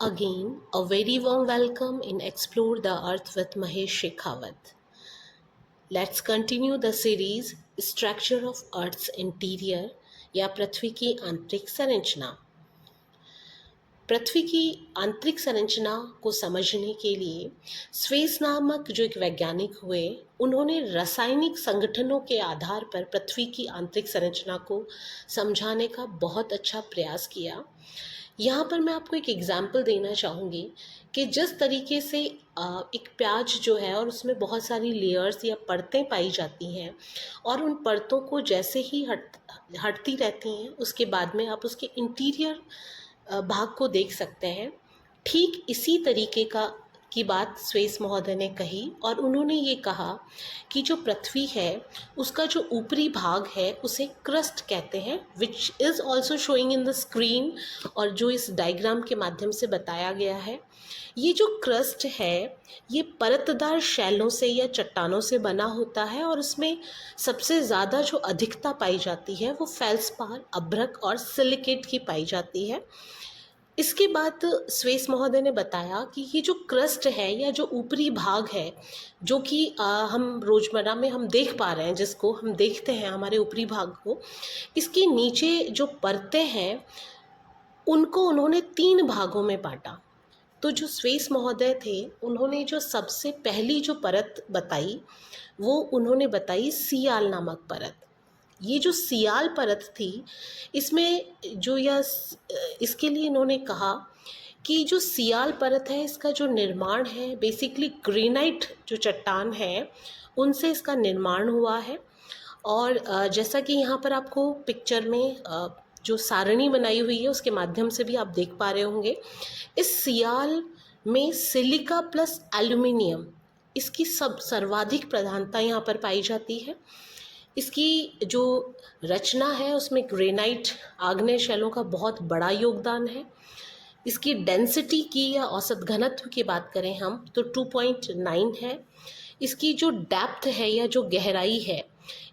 Again, a very warm welcome in Explore the Earth with Mahesh Shekhawat. Let's continue the series Structure of Earth's Interior या पृथ्वी की आंतरिक संरचना। पृथ्वी की आंतरिक संरचना को समझने के लिए स्वेस नामक जो एक वैज्ञानिक हुए, उन्होंने रासायनिक संगठनों के आधार पर पृथ्वी की आंतरिक संरचना को समझाने का बहुत अच्छा प्रयास किया। यहाँ पर मैं आपको एक एग्जाम्पल देना चाहूँगी कि जिस तरीके से एक प्याज जो है और उसमें बहुत सारी लेयर्स या परतें पाई जाती हैं और उन परतों को जैसे ही हटती रहती हैं उसके बाद में आप उसके इंटीरियर भाग को देख सकते हैं। ठीक इसी तरीके की बात स्वेस महोदय ने कही और उन्होंने ये कहा कि जो पृथ्वी है उसका जो ऊपरी भाग है उसे क्रस्ट कहते हैं, which is also showing in the screen, और जो इस डायग्राम के माध्यम से बताया गया है। ये जो क्रस्ट है ये परतदार शैलों से या चट्टानों से बना होता है और उसमें सबसे ज़्यादा जो अधिकता पाई जाती है वो फेल्सपार, अभ्रक और सिलिकेट की पाई जाती है। इसके बाद स्वेस महोदय ने बताया कि ये जो क्रस्ट है या जो ऊपरी भाग है जो कि हम रोज़मर्रा में हम देख पा रहे हैं, जिसको हम देखते हैं हमारे ऊपरी भाग को, इसके नीचे जो परतें हैं उनको उन्होंने 3 भागों में बांटा। तो जो स्वेस महोदय थे उन्होंने जो सबसे पहली जो परत बताई वो उन्होंने बताई सियाल नामक परत। ये जो सियाल परत थी इसमें जो इसके लिए इन्होंने कहा कि जो सियाल परत है इसका जो निर्माण है बेसिकली ग्रेनाइट जो चट्टान है उनसे इसका निर्माण हुआ है। और जैसा कि यहाँ पर आपको पिक्चर में जो सारणी बनाई हुई है उसके माध्यम से भी आप देख पा रहे होंगे, इस सियाल में सिलिका प्लस एल्यूमिनियम इसकी सर्वाधिक प्रधानता यहाँ पर पाई जाती है। इसकी जो रचना है उसमें ग्रेनाइट आग्नेय शैलों का बहुत बड़ा योगदान है। इसकी डेंसिटी की या औसत घनत्व की बात करें हम तो 2.9 है। इसकी जो डेप्थ है या जो गहराई है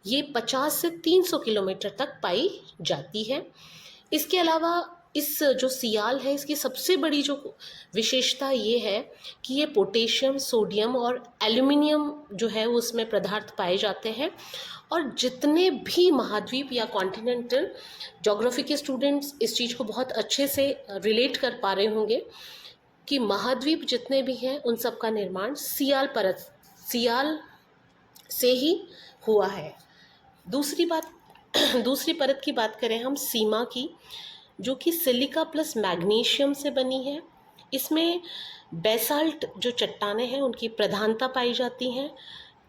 ये 50 से 300 किलोमीटर तक पाई जाती है। इसके अलावा इस जो सियाल है इसकी सबसे बड़ी जो विशेषता ये है कि ये पोटेशियम, सोडियम और एल्यूमिनियम जो है उसमें पदार्थ पाए जाते हैं। और जितने भी महाद्वीप या कॉन्टिनेंटल ज्योग्राफी के स्टूडेंट्स इस चीज़ को बहुत अच्छे से रिलेट कर पा रहे होंगे कि महाद्वीप जितने भी हैं उन सब का निर्माण सियाल से ही हुआ है। दूसरी परत की बात करें हम सीमा की, जो कि सिलिका प्लस मैग्नीशियम से बनी है। इसमें बेसाल्ट जो चट्टानें हैं उनकी प्रधानता पाई जाती हैं।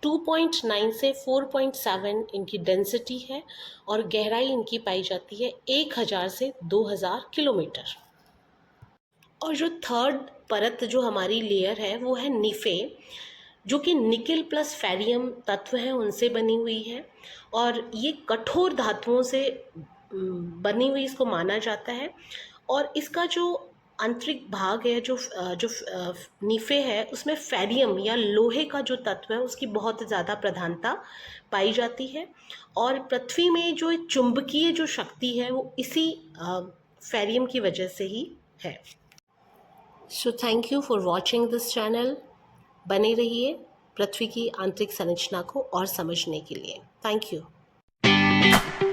2.9 से 4.7 इनकी डेंसिटी है और गहराई इनकी पाई जाती है 1000 से 2000 किलोमीटर। और जो थर्ड परत जो हमारी लेयर है वो है निफे, जो कि निकेल प्लस फेरियम तत्व हैं उनसे बनी हुई है और ये कठोर धातुओं से बनी हुई इसको माना जाता है। और इसका जो आंतरिक भाग है जो नीफे है उसमें फेरियम या लोहे का जो तत्व है उसकी बहुत ज़्यादा प्रधानता पाई जाती है। और पृथ्वी में जो चुंबकीय जो शक्ति है वो इसी फेरियम की वजह से ही है। So thank you for watching this channel. बने रहिए पृथ्वी की आंतरिक संरचना को और समझने के लिए। Thank you.